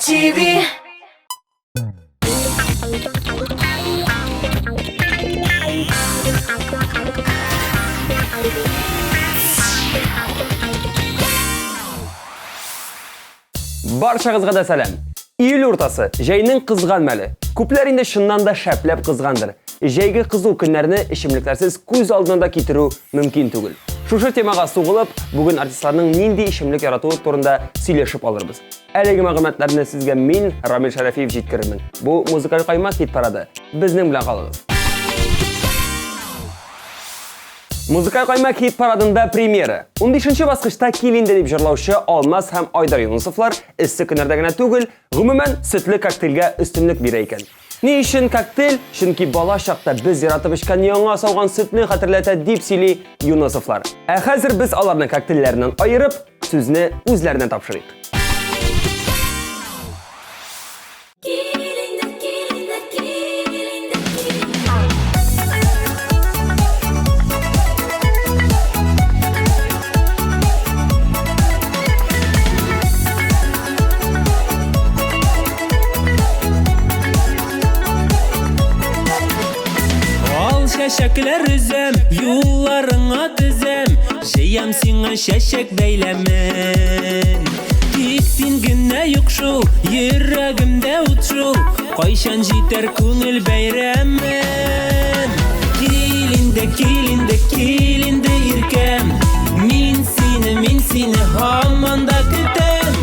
TV. Баршаңызға да сәлем. Июль ортасы, жайның қызған мәлі. Күпләр инде шыннан да шәпләп қызғандыр. Жайғы қызу күннәрне ішімліктерсіз көз алдында кетіру мөмкин түгел. Шушы темаға суғылып, бүгін артистларның нинди ішімлік яратуы турында сөйлешіп алырбыз. Әлеге мәгълүматларны сезгә мин, Рамил Шарафиев җиткерермен. Бу музыкаль каймак хит парады. Безнең белән калыгыз. Музыкаль каймак хит парадында премьера. 15-нче баскычта килинде дип җырлаучы Алмаз һәм Айдар Юнусовлар эссе көннәрдә генә түгел, гомумән сөтле коктейльгә өстенлек бирә икән. Ни өчен коктейль? Чөнки бала чакта без яратып эчкән яңа сауган сөтне хәтерләтә дип сөйли Юнусовлар. Ә хәзер без аларның коктейльләреннән аерып, сүзне үзләренә тапшырыйк. Şeşekler üzem, yollarına düzem, Jeyem sina şeşek beylemin. Tiksin güne yokşul, yüreğimde uçul, Kayşan jiter künül beyremin. Kilinde irkem, Min seni hamanda kütem,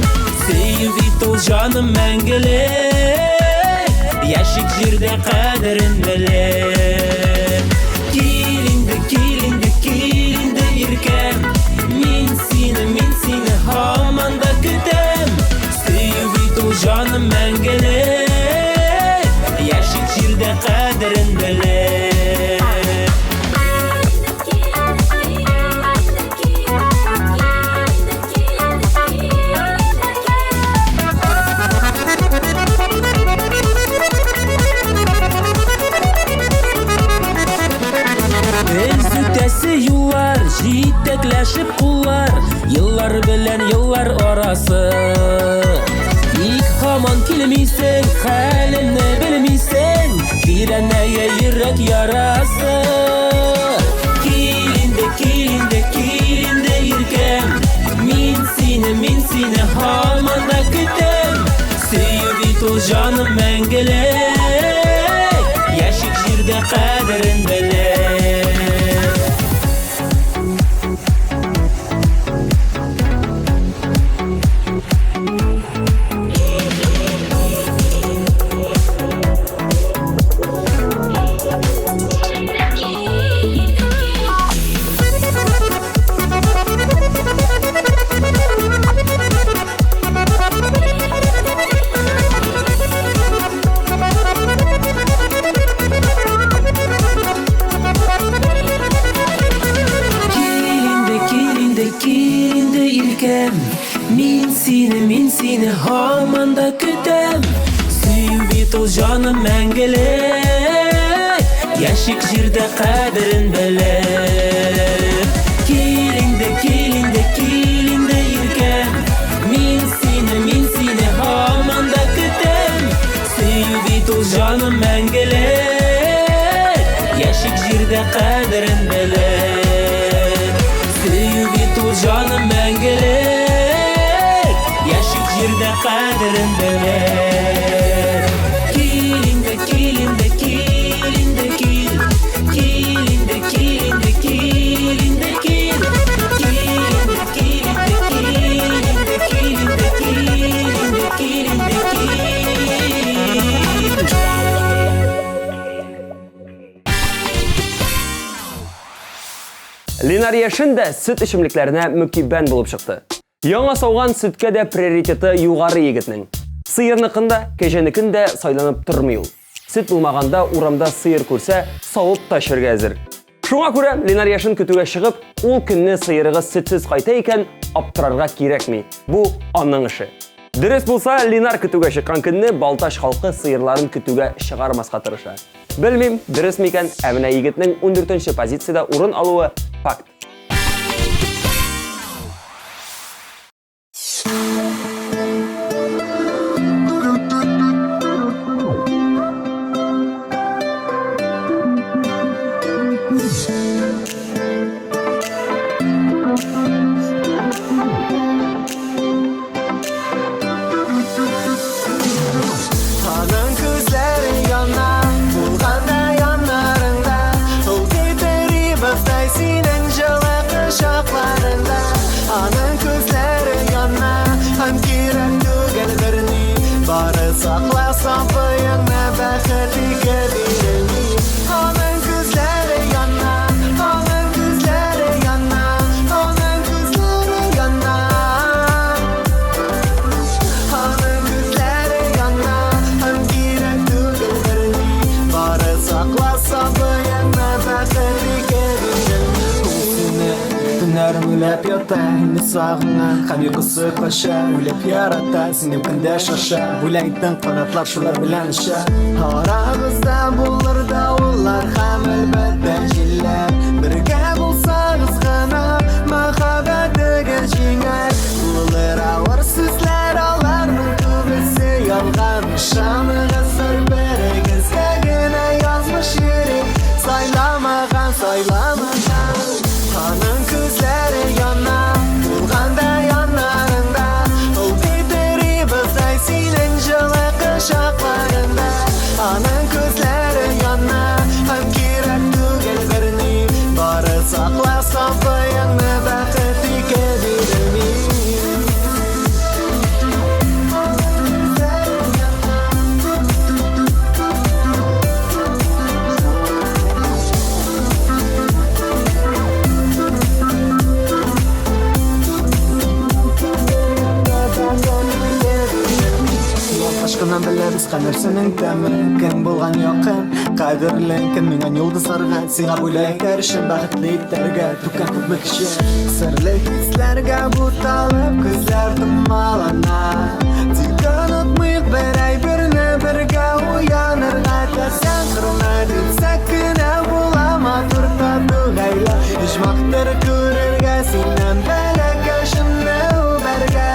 Sevit ol canım mengele, Yaşık jirde kaderin bile. Kilinde irkem, Min seni hamanda kütem, Sevit ol canım mengele, Yaşık jirde kaderin bile. Yıllar, jitekleşip kullar, Yıllar bilen yıllar arası. İlk haman kilmisen, halimni bilmisen, Direneye yürek yarası. Kilinde irkem, Min seni hamanda kütem, Sevit ol canım mengele, Yaşık jirde kaderin bile. Kilinde irkem, Min seni hamanda kütem, Sevit ol canım mengele, Yaşık jirde kaderin bile. Kilinde irkem, Min seni hamanda kütem, Sevit ol canım mengele, Yaşık jirde kaderin bile. Canım ben gerek, Yaşık jirde kaderin beler. Kilinde Ленар Яшин дә сөт ішімлікләріне мүкибән болып шықты. Яңа сауған сөткә дә приоритеты югары егетнең. Сыйырныкында, кәҗәнекендә сайланып тормый ул. Сөт булмаганда урамда сыйыр күрсә, савып ташырга әзер. Шуңа күрә Ленар Яшин көтүгә чыгып, ул көнне сыйырыгы сөтсез кайта икән, аптырарга кирәкми. Бу аның эше. Дөрес булса, Ленар көтүгә чыккан көнне Балташ халкы сыйырларын көтүгә чыгармаска тырыша. Белмим, дөрес микән, ә менә егетнең 14нче позициядә урын алуы факт. sakla sapıyana bәхетліге берілмей Оның күзлері яна, оның күзлері яна, оның күзлері яна Оның күзлері яна, һәм кирәк түгел бермей Бары sakla sapıyana bәхетліге берілмей Төнәрем үләп ята, инде сағыңа Һәм йокысы қаша, үләп ярата Синем көндә шаша, бүләктің қанатлар шулар белән ұша Арагызда булыр даулар һәм әлбәттә җилләр Бергә булсагыз гына, мәхәббәтегез җиңәр Булыр авыр сүзләр, аларның күбесе ялган Ышаныгыз бер-берегезгә генә язмыш йөрик Сайламаган, сайламаган Аның күзләре яна, булганда яннарында Ул китерибездай синең җылы кочакларында Аның күзләре яна, һәм кирәк түгел берни Бары сакла сабыеңны бәхетлегә бирелмей Ашкынан беләбез һәммәсенең тәмен Кем булган якын, кадерле Кем менгән йолдызларга Сиңа бүләкләр өчен бәхетле итәргә Түкән күпме кеше Серле хисләргә буталып Күзләр томалана Тик онытмыйк бер әйберне Бергә уянырга Теләсәң кырына Димсәк кенә була матур тату гаилә Оҗмактыр күрергә Синнән бәләкәшемне үбәргә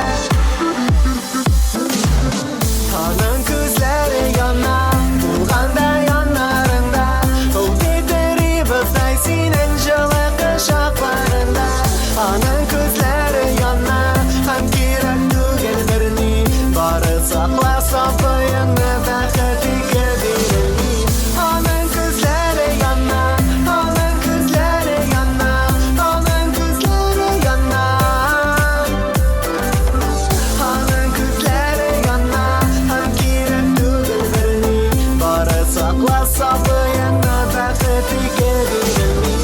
Аның күзләре яна, булганда яннарында Ул китерибездай синең җылы кочакларында Аның күзләре яна, һәм кирәк түгел берни Бары сакла сабыеңны бәхетлегә бирелмей Аның күзләре яна, аның күзләре яна, аның күзләре яна Аның күзләре яна Sakla sabıyana bәхетлегә бирелмей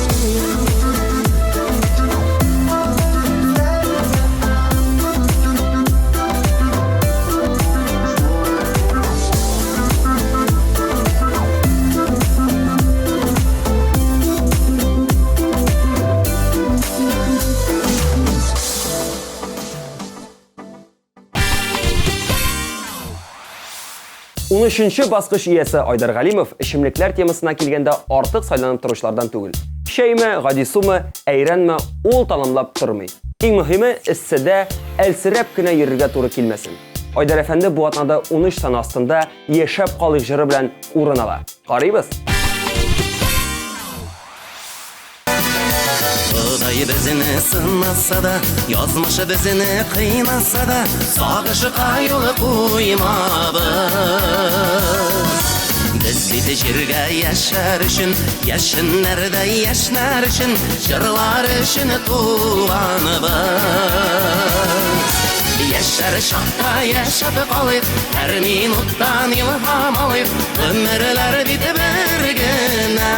Он үшінші басқыш иесі Айдар Галимов ішімліклер темасына келгенде артық сайланып тұрушылардан түгел. Шәйме, гадисумы, әйрәнме, ул танымлап тұрмый. Иң мөһиме иссәдә әлсерәп кенә йөрергә туры килмәсен. Айдар әфәнде бу атнада 13 сан астында яшәп калык җыры белән урын ала. Карыйбыз. Құдай бізіні сынаса да, язмышы бізіні қинаса да, сағышы қайылы қоймабыз. Біз беті жерге яшар үшін, яшынларда яшнар үшін, жырлар үшін туғаныбыз. Яшар шақта яшап қалып, әр минуттан илһам алып, өмірлер биті бір генә.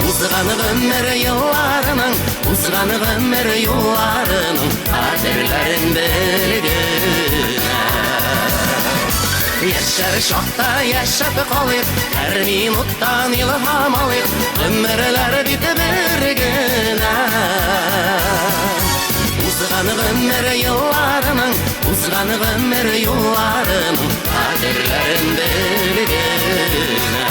Узганы гомер елларының, узганы гомер юлларының Кадерләрен белгенә Яшар шакта яшап калып, һәр минуттан илһам алып, гомерләр бите бер генә Узганы гомер елларының, узганы гомер юлларының Кадерләрен белгенә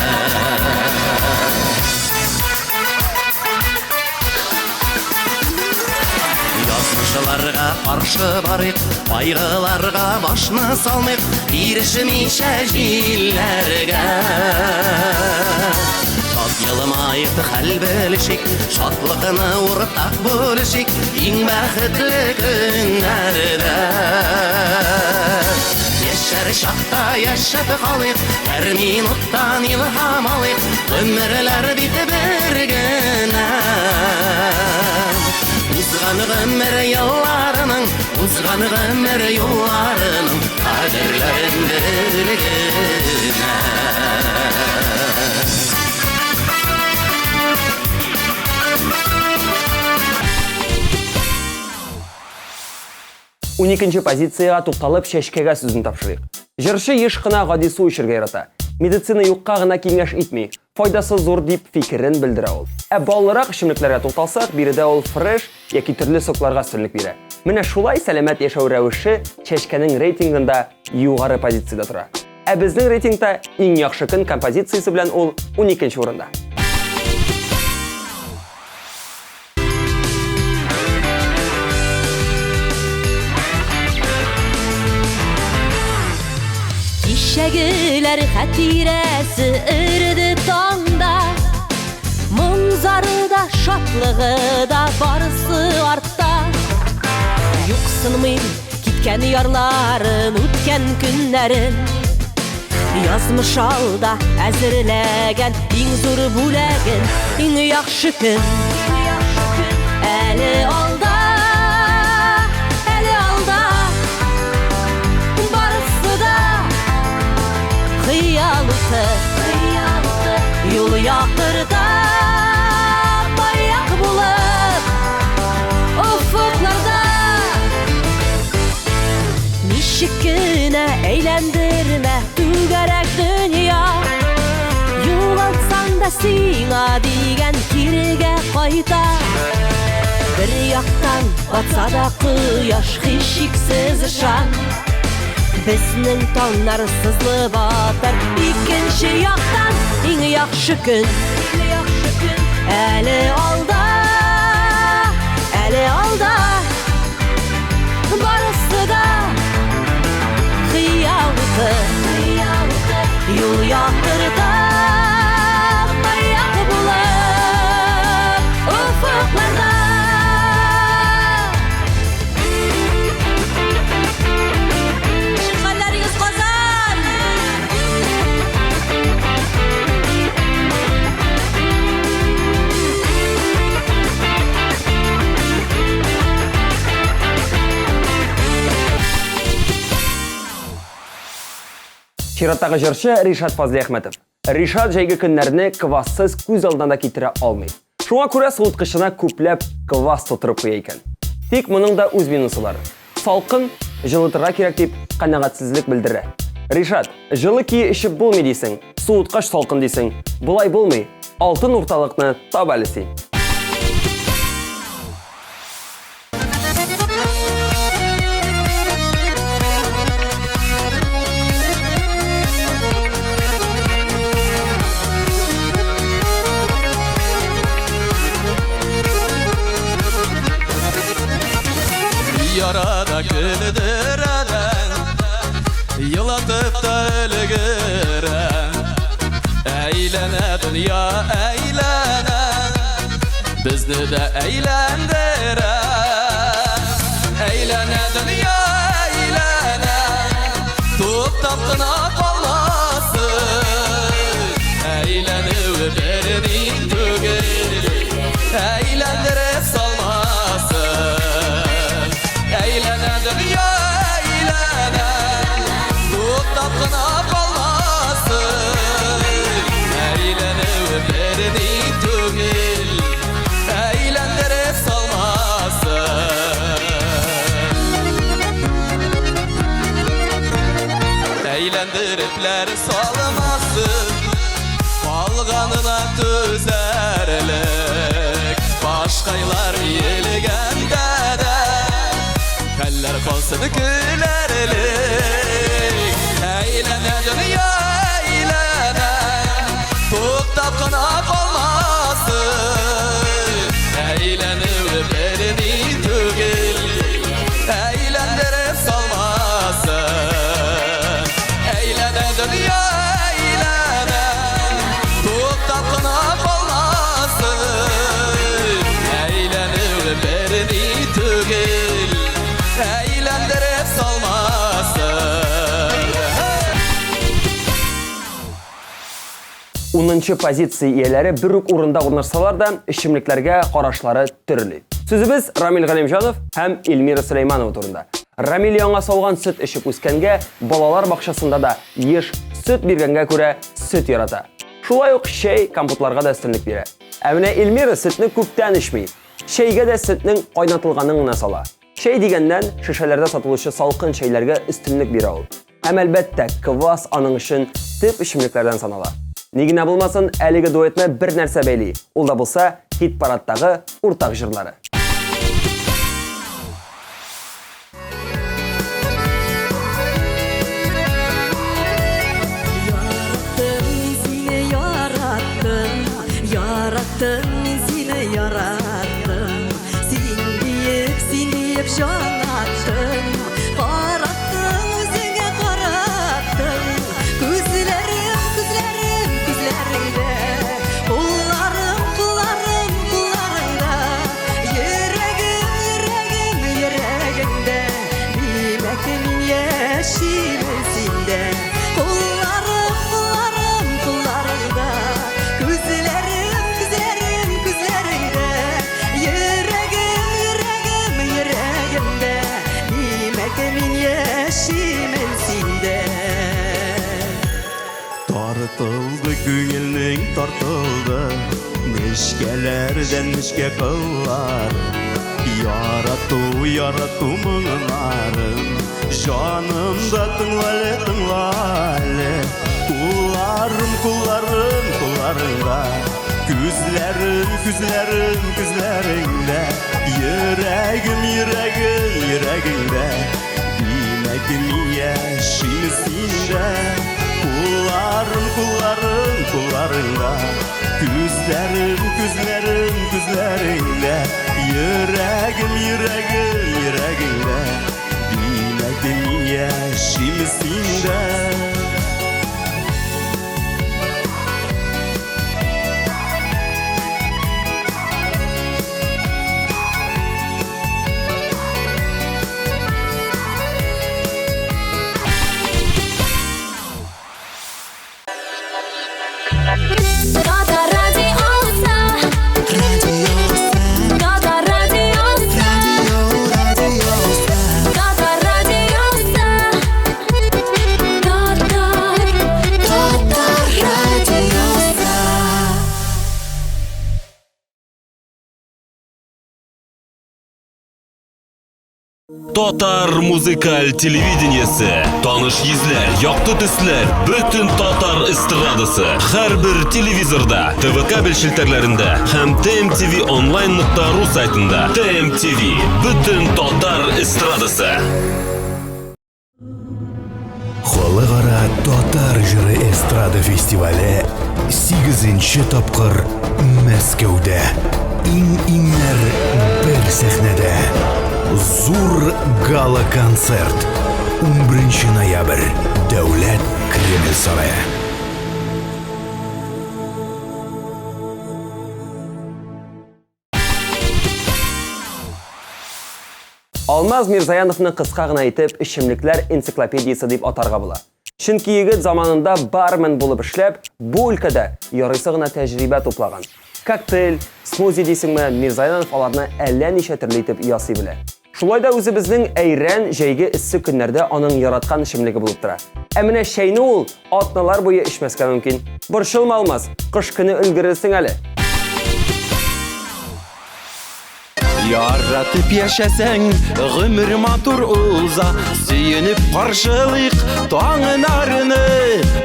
Язмышыларға қаршы барып, қайғыларға башны салмайық, ирешмейше җилләргә. Шат елмайып хәл белешик, шатлыгыны уртак бүлешик, иң бәхетле көннәрдә. Яшәр шакта яшәп калыйк, һәр минуттан илһам алыйк, гомерләр бите бер генә. Узганы гомер елларының, узганы Булган гомер юлларының кадерләрен белгенә. 12-нче позицияга тукталып чәчкәгә сүзен тапшырыйк. Җырчы еш кына гади су эчәргә ярата. Медицина юкка гына киңәш итми, файдасы зур дип фикерен белдерә ул. Баллырак эчемлекләргә тукталсак, биредә ул фреш яки төрле сокларга өстенлек бирә. Менә шулай сәламәт яшәү рәвеше чәчкәнең рейтингында югары позициядә тора. Безнең рейтингта иң яхшы көн композициясе белән ул 12-нче урында. Кичәгеләр хәтирәсе өрде таңда, моңзары да, шатлыгы да барысы артта. Юксынмый киткән ярларын, үткән көннәрен, язмыш алда әзерләгән иң зур бүләген, иң яхшы көн. Әле алда, барысы да хыялыты, юл якырда баяк булып уфукларда. Ничек кенә әйләндермә түгәрәк дөнья, югалтсаң да сиңа дигән кирегә кайта. Бер яктан батса да кояш, һичшиксез ышан, безнең таңнар сызлы батыр. Икенче яктан иң яхшы көн. Әле алда, барысы да хыялыты, юл якырда баяк булып уфукларда. Шикәлләрегез Казан! Чираттагы җырчы Ришат Фазлиәхмәтов. Ришат җәйге көннәрне квассыз күз алдына китерә алмый. Шуңа күрә суыткычына күпләп квасс тутырып куя икән. Тик моның да үз минусы бар. Салкын, җылытырга кирәк дип канәгатьсезлек белдерә. Ришат, җылы ки эчеп булмый дисең, суыткач салкын дисең. Булай булмый. Алтын урталыкны таба әле син. Yarada güldüren, yılatıp da ölgüren. Eğlene dünya eğlene, bizni de eğlendiren. Eğlene dünya eğlene, tut taptına kalmasın. Eğlenip berinin tügül, eğlendire salmasın. Eğlene dünya eğlene, tut tapkına kalmasın. Eğlene öperini tügül, eğlendire salmasın. Eğlendiripler salmasın, kalganına tüzerlik. Başkaylar yelgende de Kəller qalsın gülərlik. Eğlənə dünya eğlənə, tut tapqına qalmasın. Eğlənib berini tügül, eğləndirib salmasın. Eğlənə dünya eğlənə, tut tapqına qalmasın. Eğlənib berini tügül, eğlendirip salmasın. 10-нчы позиция ияләре бер үк урында урнашсалар да, эчемлекләргә карашлары төрле. Сүзебез Рамил Галимжанов һәм Эльмира Сулейманова турында. Рамил яңа сауган сөт эчеп үскәнгә, балалар бакчасында да еш сөт биргәнгә күрә сөт ярата. Шулай ук чәй, компотларга да өстенлек бирә. Ә менә Эльмира сөтне күптән эчми. Чәйгә дә сөтнең кайнатылганын гына сала. Чәй дигәннән шешәләрдә сатылучы салкын чәйләргә өстенлек бирә ул. Һәм әлбәттә, квас аның өчен төп эчемлекләрдән санала. Ни генә булмасын, әлеге дуэтны бер нәрсә бәйли. Ул да булса хит-парадтагы уртак җырлары. Yarattım, seni yarattım. Sen deyip can attın. Karattın, özüne karattın. Gözlerim, gözlerinde. Kullarım, kullarında. Yüreğimde. Bilmekin yeşilsinde. Kullarım, kullarında. Gözlerim, gözlerinde. Yüreğimde. Bilmekin yeşilsinde. Tartıldı güngülün tartıldı, neşkelerden neşke kıllar. Yarattu mığınlarım, canımda tınlalı. Kullarında, güzlerinde. Yüreğimde, bilmekin yeşilsinde. Kullarında, güzlerinde. Yüreğimde, bilmekin yeşilsinde. Татар музыкаль телевидениесе. Таныш йөзләр, якты төсләр, бөтен татар эстрадасы. Һәрбер телевизорда, ТВ кабель шелтәрләрендә һәм TMTV online.ru сайтында. TMTV, бөтен татар эстрадасы. Халыкара татар җыры эстрада фестивале 8-нче тапкыр Мәскәүдә. Иң-иңнәр бер сәхнәдә. Зур гала-концерт 11 ноябрь Дәүләт Кремль сарае. Алмаз Мирзаяновны кыска гына әйтеп, эчемлекләр энциклопедиясе дип атарга була. Чөнки егет заманында бармен булып эшләп, бу өлкәдә ярыйсы гына тәҗрибә туплаган. Коктейль, смузи дисеңме, Мирзаянов аларны әллә ничә төрле итеп ясый белә. Шулай да үзебезнең әйрән җәйге эссе көннәрдә аның яраткан эчемлеге булып тора. Ә менә чәйне ул атналар буе эчмәскә мөмкин. Борчылма, Алмаз, кыш көне өлгерерсең әле. Яратып яшәсәң, гомер матур уза, сөенеп каршылык таңнарны.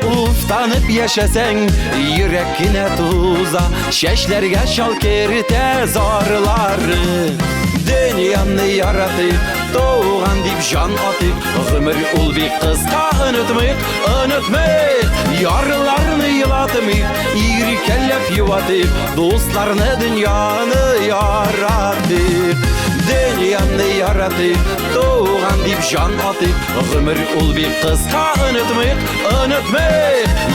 Уфтанып яшәсәң, йөрәк кенә туза, чәчләргә шал кертә зарлары. Дөньяны яратып, туган дип җан атып, гомер ул бик кыска, онытмыйк. Ярларны елатмыйк, иркәләп юатып, дусларны, дөньяны яратып. Дөньяны яратып, туган дип җан атып, гомер ул бик кыска, онытмыйк.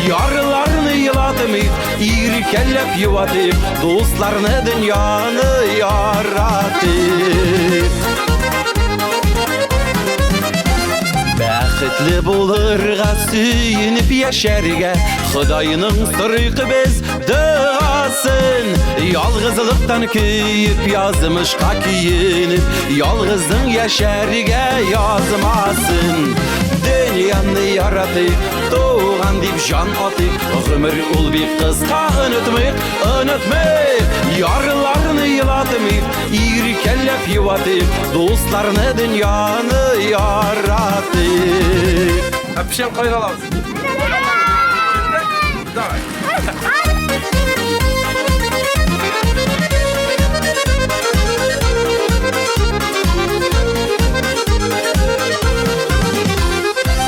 Ярларны елатмыйк, иркәләп юатып, дусларны, дөньяны яратып. Бәхет бәхетле булырга, сөйенеп яшәргә, Худайның сырыйкы без дұғасын. Ялгызлыктан көйіп, язмышка киенеп, ялгызың яшәргә язмасын. Дөньяны яратып, туган дип жан атып, гомер ул бик кыска, онытмыйк, ярларны елатмыйк, иркәлләп юатып, дусларны, дөньяны яратып. Әпшем кайралабыз. Давай.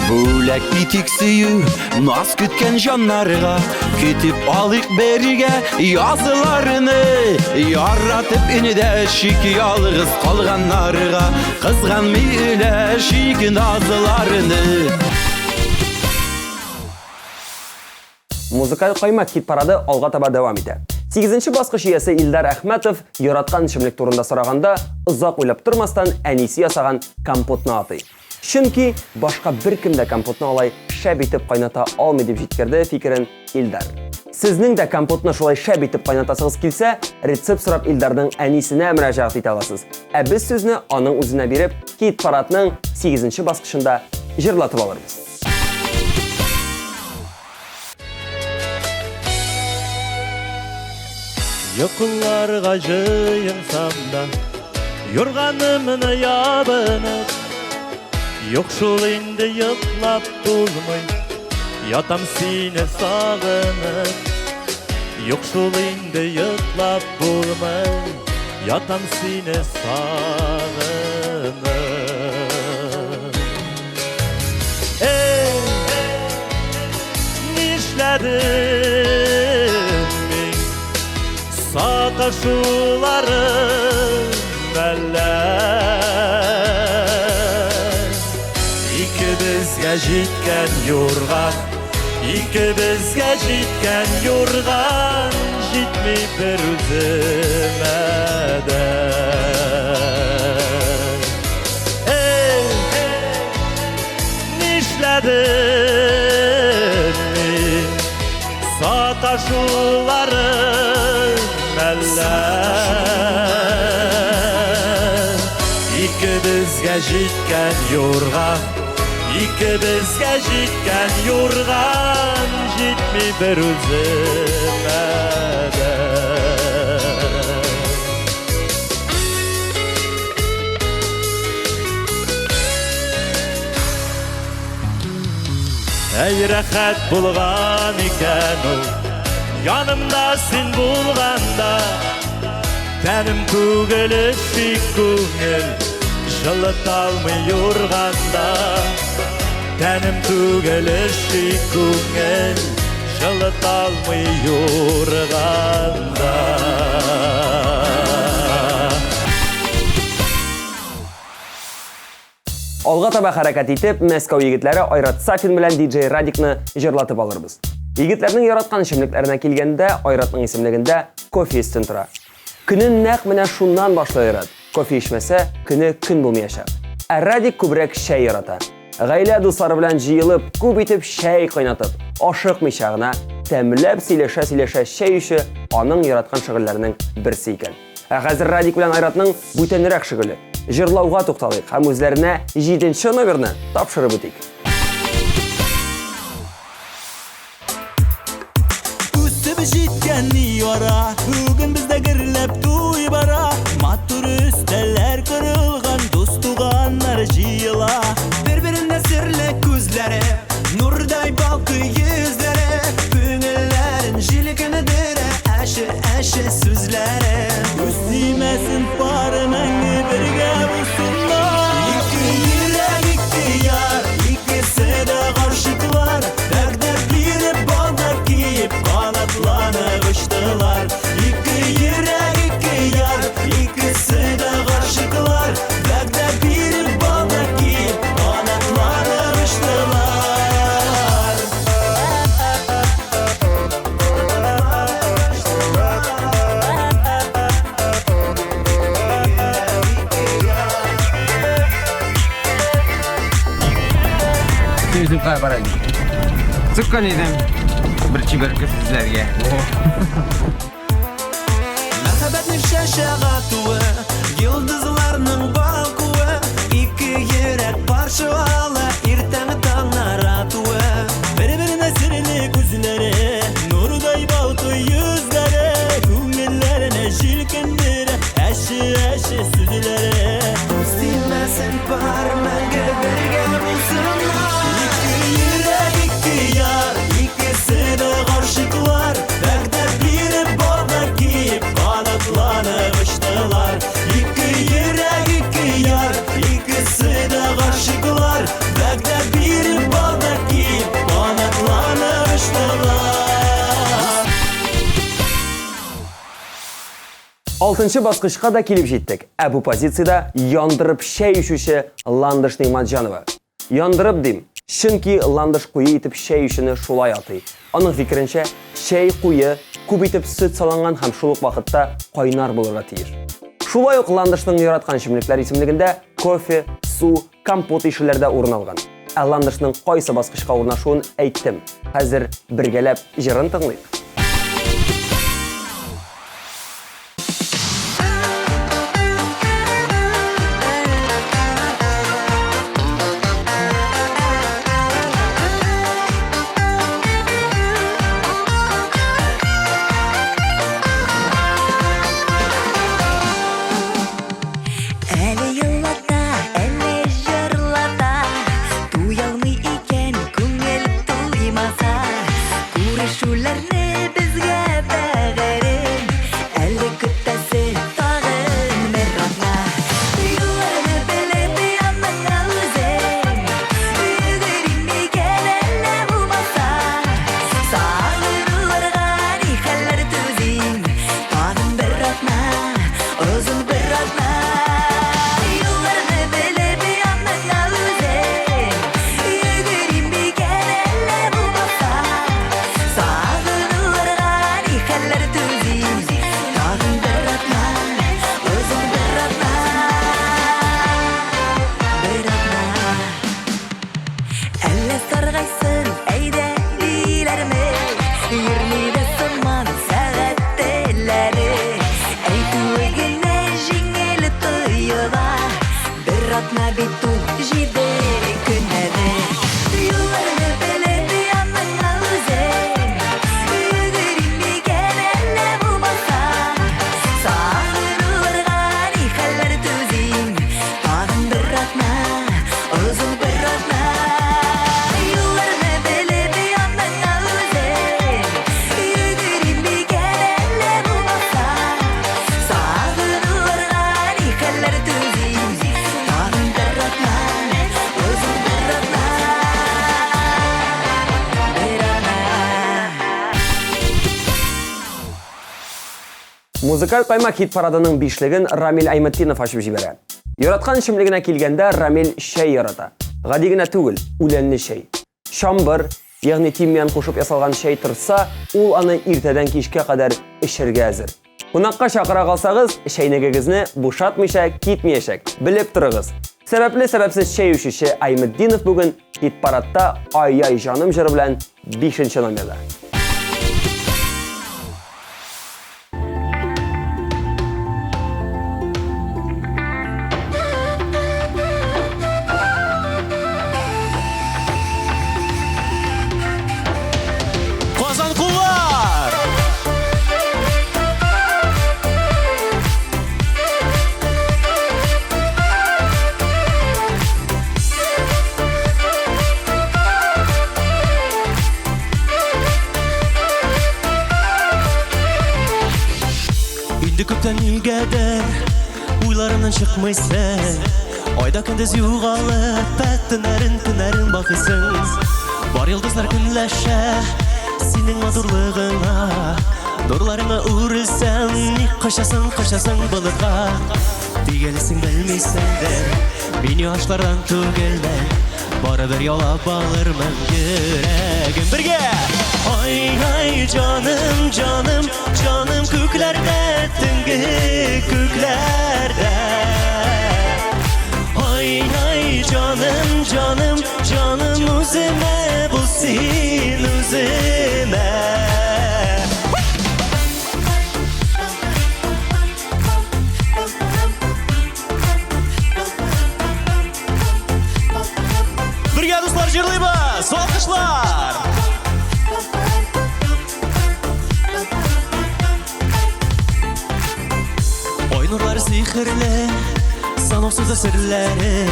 Бүләк итик сөю, наз көткән җаннарга, көтеп алыйк бергә языларны. Яратып инедәшик ялгыз калганнарга, кызганмый үләшик назларны. Музыкаль каймак хит парады алга таба дәвам итә. 8нче баскыч иясе Илдар Әхмәтов яраткан ичемлек турында сораганда, озак уйлап тормастан әнисе ясаган компотны атый. Чөнки башка беркем дә компотны алай шәп итеп кайната алмый дип җиткерде фикерен Илдар. Сезнең дә компотны шулай шәп итеп кайнатасыгыз килсә, рецепт сорап Илдарның әнисенә мөрәҗәгать итә аласыз. Ә без сүзне аның үзенә биреп, хит парадның 8нче баскычында җырлатып алырбыз. Йокыларга җыенсам да, юрганымны ябынып, юк шул инде йоклап булмый, ятам сине сагынып. Юк шул инде йоклап булмый, ятам сине сагынып. Нишләдем мин саташуларым әллә? Икебезгә җиткән юрган, икебезгә җиткән юрган, җитми бер үземә дә. Нишләдем мин саташуларым әллә? Икебезгә җиткән юрган, икебезгә җиткән юрган, җитми бер үземә дә. Әй рәхәт булган икән ул, янымда син булганда, тәнем түгел шик күңел, жылыталмый юрганда. Тәнем түгел шик күңел, жылыталмый юрганда. Алга таба хәрәкәт итеп, Мәскәү егетләре Айрат Сафин белән DJ Радикны җырлатып алырбыз. Егетләрнең яраткан ичемлекләренә килгәндә, Айратның исемлегендә кофе истен тора. Көнен нәкъ менә шуннан башлый Айрат. Кофе ичмәсә, көне көн булмаячак. Ә Радик күбрәк шәй ярата. Гаилә дуслары белән җыелып, күп итеп шәй кайнатып, ашыкмыйча гына тәмләп сөйләшә шәй ише аның яраткан шөгыльләренең берсе икән. Ә хәзер Радик белән Айратның бүтәнрәк шөгыле. Җырлауга тукталыйк һәм үзләренә 7нче номерны тапшырып үтик. Үсеп җиткән яра, бүген бездә гөрләп туй бара. Матур өстәлләр кырылган, дус туганнар җыела. Бер-беренә серле күзләре, нурдай балкый йөзләре, күңелләрен җилкене дәрә, әше сүзләре. Үсимәсен пары мәңге бергә булсыннар. Ике йөрәк, ике яр, икесе дә гашыклар, вәгъдә биреп балдар киеп, канатланып очтылар. Ике йөрәк, ике яр, икесе дә гашыклар, Сөзім барайын. Sıkkan edem. Bir çiberke sizlerge. Мәхәббәтнең шәшәгә туы, йолдызларның балкуы, ике йөрәк парчалана, иртәнге таңнар атуы. Бер-беренә серле күзләре, нурдай балкый йөзләре, күңелләренә җилкендерә, әши сүзләре. Синмәсен бар мәңге бергә булсыннар. Ике йөрәк, ике яр, икесе дә гашыклар, вәгъдә биреп бала киеп, канатланып очтылар. Ике йөрәк, ике яр, икесе дә гашыклар, вәгъдә биреп бала киеп, канатланып очтылар. 6-нчы баскычка да килеп җиттек. Ә бу позициядә яндырып шәй ишүче Ландыш Нигъматҗанова. Яндырып дим, чөнки Ландыш куе итеп шәй ишүне шулай атый. Аның фикеренчә, шәй куе күп итеп сөт салынган һәм шул ук вакытта кайнар булырга тиеш. Шулай ук Ландышның яраткан чимлекләр исемлегендә кофе, су, компот ишеләрдә урын алган. Ә Ландышның кайсы баскычка урнашуын әйттем. Хәзер бергәләп җырын тыңлыйк. Әле йыллата, әле җырлата, туялмый икән күңел туймаса. Күрешүләрне безгә бәгәрем, әле көтәсе тагын бер атна. Юлларны белеп яныңа үзем, йөгерим икән әллә булмаса. Сагынуларга ни хәлләр түзим, тагын бер атна, озын бер атна. Юлларны белеп яныңа үзем, йөгерим икән әллә булмаса. Сагынуларга ни хәлләр түзим, тагын бер атна, озын бер атна. Бер атна. Әллә саргайсын, әйдә диләрме, йөрми дә сыман сәгать телләре. Әйтүе генә җиңел тоела, бер атна бит ул җиде көннәре. Юлларны белеп яныңа үзем, йөгерим икән әллә булмаса. Сагынуларга ни хәлләр түзим, тагын бер атна, озын бер атна. Юлларны белеп яныңа үзем, йөгерим икән әллә булмаса. Сагынуларга ни хәлләр түзим, тагын бер атна, озын бер атна. Бер атна. Музыкаль каймак хит парадының бишлеген Рамил Айметтинов ачып җибәрә. Яраткан ишемлегенә килгәндә Рамил шәй ярата. Гади генә түгел, үләнле шәй. Шамбыр, ягъни тимьян кушып ясалган шәй торса, ул аны иртәдән кичкә кадәр эчәргә әзер. Кунакка чакыра калсагыз, шәйнегегезне бушатмыйча китмәячәк. Белеп торыгыз. Сәбәпле сәбәпсез шәй ишүче Айметдинов бүген хит парадта Ай-яй җаным җыры белән 5-нче номерда. Казанкулар! Инде күптән нигәдер уйларымнан чыкмыйсың. Айда көндез югалып, төннәрен бакыйсың. Бар йолдызлар көнләшә синең матурлыгыңа. Нурларыңа үрелсәң, ник качасың болытка. Дигәнсең белмисәң дә, мин яшьләрдән түгелмен. Барыбер ялап алырмын йөрәгем бергә. Ай җаным, җаным, җаным күкләрдә, төнге күкләрдә. Ай җаным, җаным, җаным үзем sihirli sanoqsız sirleri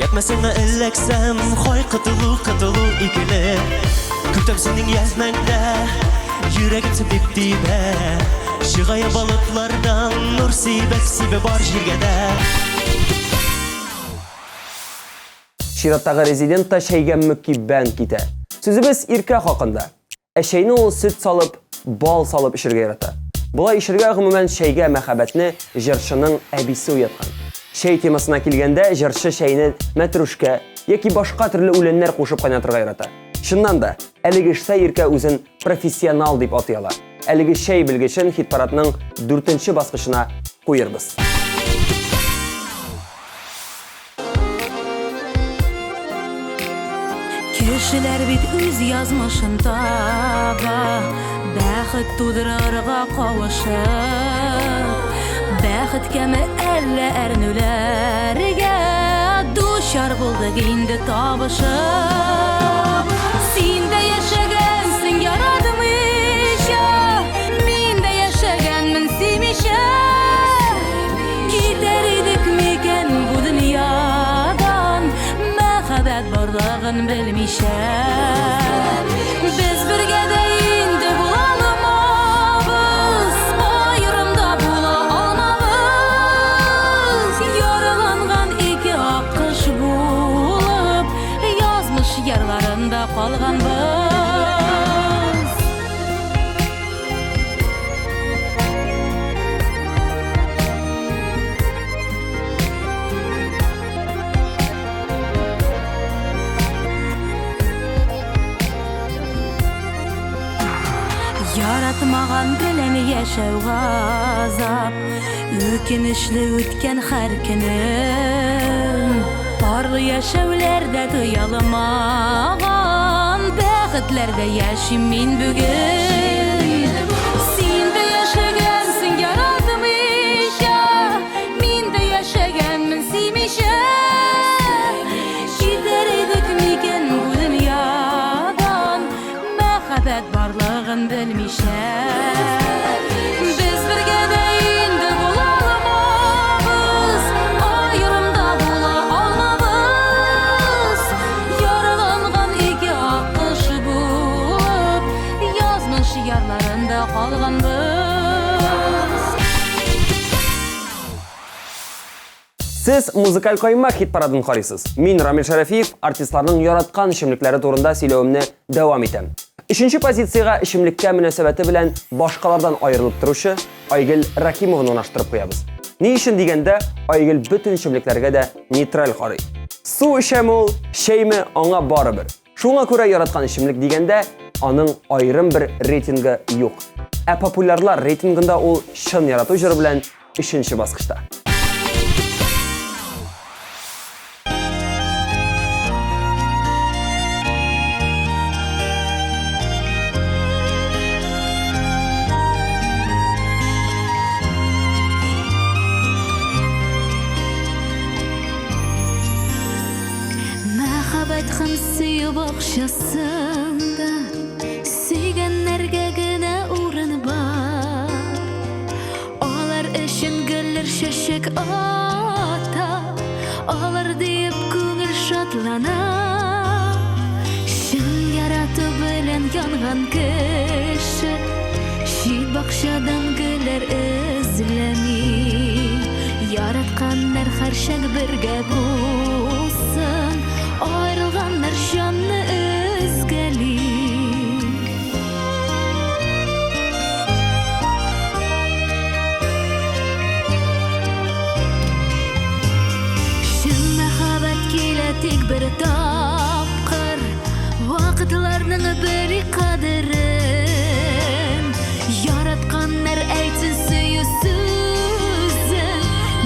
Yetmesine elleksem Hoy kıtılı ikili Küptem senin yazmende Yüreğim tibip dibe Şıgaya balıklardan Nur sibe var jirgede Şirattағы резидент та шәйгә мөкиббән китә. Сүзебез иркә хакында. Шәйне ул сөт салып, бал салып ишергә ярата. Булай ишергә гомумән шәйгә мәхәббәтне җырчының әбисе уяткан. Шәй темасына килгәндә җырчы шәйне мәтрүшкә яки башка төрле үләннәр кушып кайнатырга ярата. Шуннан да әлеге эштә иркә үзен профессионал дип атыйлар. Әлеге шәй белгечен хит-парадның 4нче баскычына куербыз. Кешеләр бит үз язмышын таба, бәхет тудырырга кавышып, бәхеткәме әллә әрнүләргә дучар булдык инде табышып. Син дә яшәгәнсең яратмыйча, мин дә яшәгәнмен сөймичә. Китәр идек микән бу дөньядан, мәхәббәт барлыгын белмичә. Без бергә дә инде була алмабыз, аерымда була алмабыз. Яраланган ике ак кош булып, язмыш ярларында калганбыз. Яратмаган белән яшәү газап, үкенечле үткән һәр көнем. Парлы яшәүләрдә туялмаган, бәхетләрдә яшим мин бүген. Син дә яшәгәнсең яратмыйча, мин дә яшәгәнмен сөймичә. Китәр идек микән бу дөньядан, мәхәббәт барлыгын белмичә. Без бергә дә инде була алмабыз, аерымда була алмабыз. Яраланган ике ак кош булып, язмыш ярларында калганбыз. Сез музыкаль кайма хит-парадын карыйсыз. Мин Рамил Шәрәфиев артистларның яраткан ишемлекләре турында сөйләвемне дәвам итәм. 3нче позицияга ишемлеккә мөнәсәбәте белән башкалардан аерылып торучы Айгөл Рахимовны унаштырып куябыз. Ни өчен дигәндә, Айгөл бөтен ишемлекләргә дә нейтраль карый. Су эчәме ул, шәйме аңа барыбер. Шуңа күрә яраткан ишемлек дигәндә, аның аерым бер рейтингы юк. Ә популярлар рейтингында ул чын ярату җыры белән 3нче баскычта. Мәхәббәт һәм сөю бакчасында сөйгәннәргә генә урын бар. Алар өчен гөлләр чәчәк ата, алар дип күңел шатлана. Чын ярату белән янган кеше, чит бакчадан гөлләр эзләми. Яратканнар һәрчак бергә булсын, ayrılganlar canlı özgeli. Şun mehabbet kile tek bir tapkır, vakıtlarının bir kaderin. Yaratkanlar aytsin suyu sözün,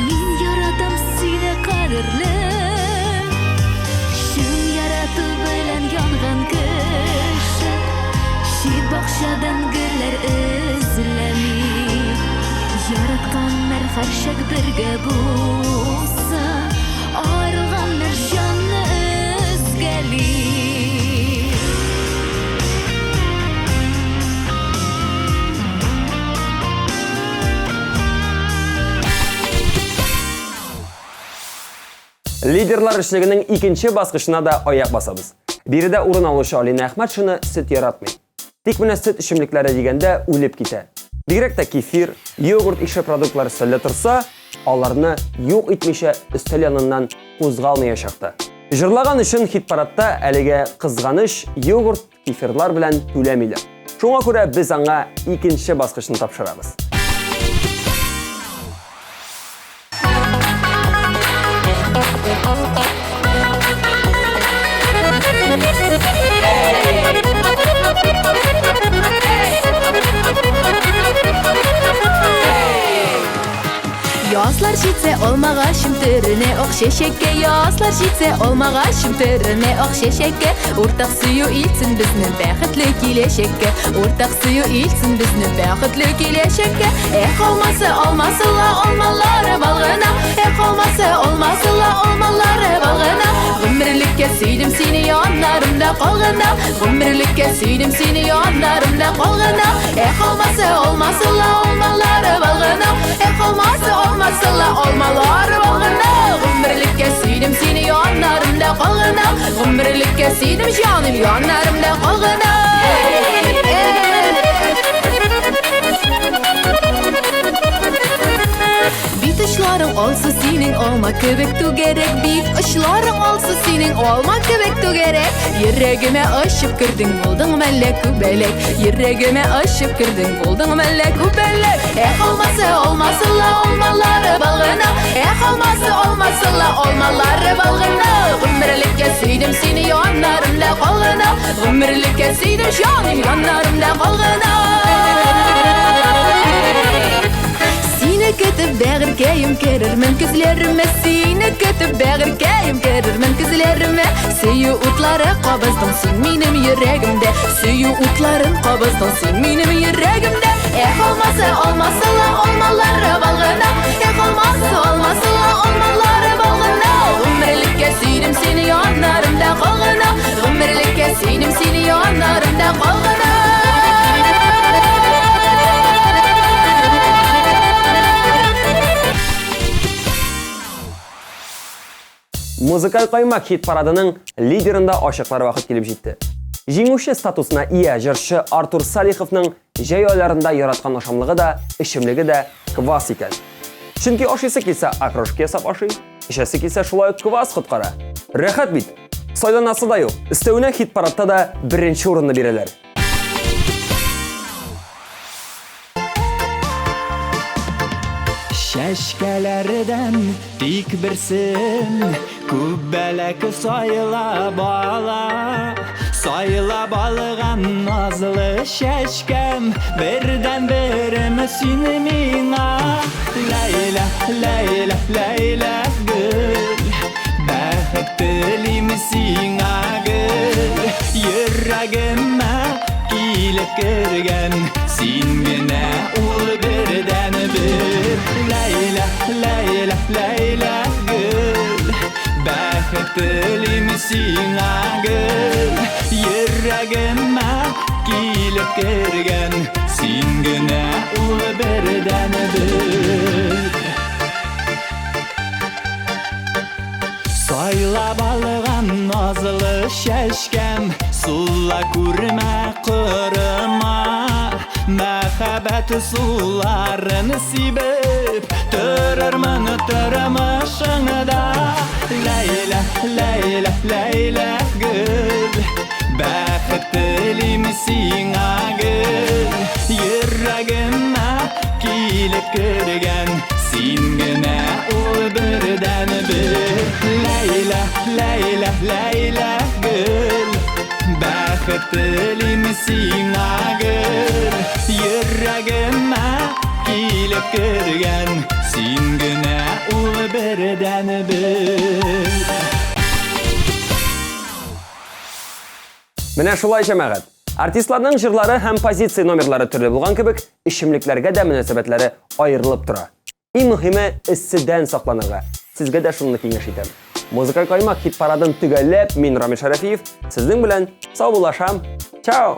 min yaratam sine kaderli. Бакчадан гөлләр эзләми. Яратканнар һәрчак бергә булсын, аерылганнар җанны өзгәли. Лидерлар үчлегенең икенче баскычына да аяк басабыз. Биредә урын алучы Алина Әхмәтшина сөт яратмый. Тик менә сөт эчемлекләре дигәндә үлеп китә. Бигрәк тә кефир, йогурт ише продуктлары сәллә торса, аларны юк итмичә өстәл яныннан кузгалмаячакты. Җырлаган өчен хит-парадта әлегә кызганыч йогурт, кефирлар белән түләмиләр. Шуңа күрә без аңа икенче баскычны тапшырабыз. Yazlar şitse olmağaşım törüne ok şeşekke Yazlar şitse olmağaşım törüne ok şeşekke Ortak suyu ilsin biznin bəxtli kileşekke Ortak suyu ilsin biznin bəxtli kileşekke olması la olmaları balğına olması la olmaları balğına Ömürlükке süydüm seni yanlarımda qalğına Ömürlükke süydüm seni yanlarımda qalğına olması la olmaları balğına olması la olmaları balğına Ömürlükke süydüm seni yanlarımda qalğına Ömürlükke süydüm canım yanlarımda qalğına Bit ışlarım olsa senin olma köbektu gerek Bit ışlarım olsa senin olma köbektu gerek Yüreğime aşıp girdin buldun mellek kubelek Yüreğime aşıp girdin buldun mellek kubelek olması la olmaları balğına olması la olmaları balğına Ömürlükke süydüm seni yanlarımda qalğına Ömürlükke süydüm canım yanlarımda qalğına Seni kötüp bəğirkəyim kerirmen küzlerime Seni kötüp bəğirkəyim kerirmen küzlerime Süyü utları qabızdın sen benim yüreğimde Süyü utların qabızdın sen benim yüreğimde olması la olmaları balğına olması la olmaları balğına Ömürlükke süydüm seni yanlarımda qalğına Ömürlükke süydüm seni yanlarımda qalğına Музыкаль каймак хит парадының лидерында ашыклар вакыт килеп җитте. Җиңүче статусына ия җырчы Артур Салиховның җәй айларында яраткан ашамлыгы да, эчемлеге дә квас икән. Чөнки ашыйсы килсә окрошка ясап ашый, эчәсе килсә шулай ук квас коткара. Рәхәт бит. Сайланасы да юк. Өстәвенә хит парадта да беренче урынны бирәләр. Şəşkələrdən dik birsin Kübbələk sayıla bala Sayıla balığan nazlı şəşkəm Birdən verim sinimina Leyla, Leyla, Leyla gül Bəxtlim sina gül Yüreğimə kilib kirgən Sin gənə ul birdən bir Leyla, Leyla, Leyla gül Bəxtlim sina gül Yüreğimə kilib kirgən Sin gənə ul birdən bir Sayla balğan nazlı şəşkəm Sulla kurma qırma Məxəbət sularını sibib Törərmən törəmişində Leyla, Leyla, Leyla gül Bəxtlim sina gül Yüreğimə kilib kirgən Sin gənə ul birdən bir Leyla, Leyla, Leyla gül Bəxtlim sina gül Yüreğimə kilib kirgən Sin gənə ul birdən bir Менә шулай җәмәгать. Артистларның җырлары һәм позиция номерлары төрле булган кебек, ишемлекләргә дә мөнәсәбәтләре аерылып тора. Иң мөһиме эсседән сакланырга. Сезгә дә шуны киңәш итәм. Музыкаль каймак хит парадын төгәлләп, мин Рамил Шәрәфиев сезнең белән сау булашам. Чао!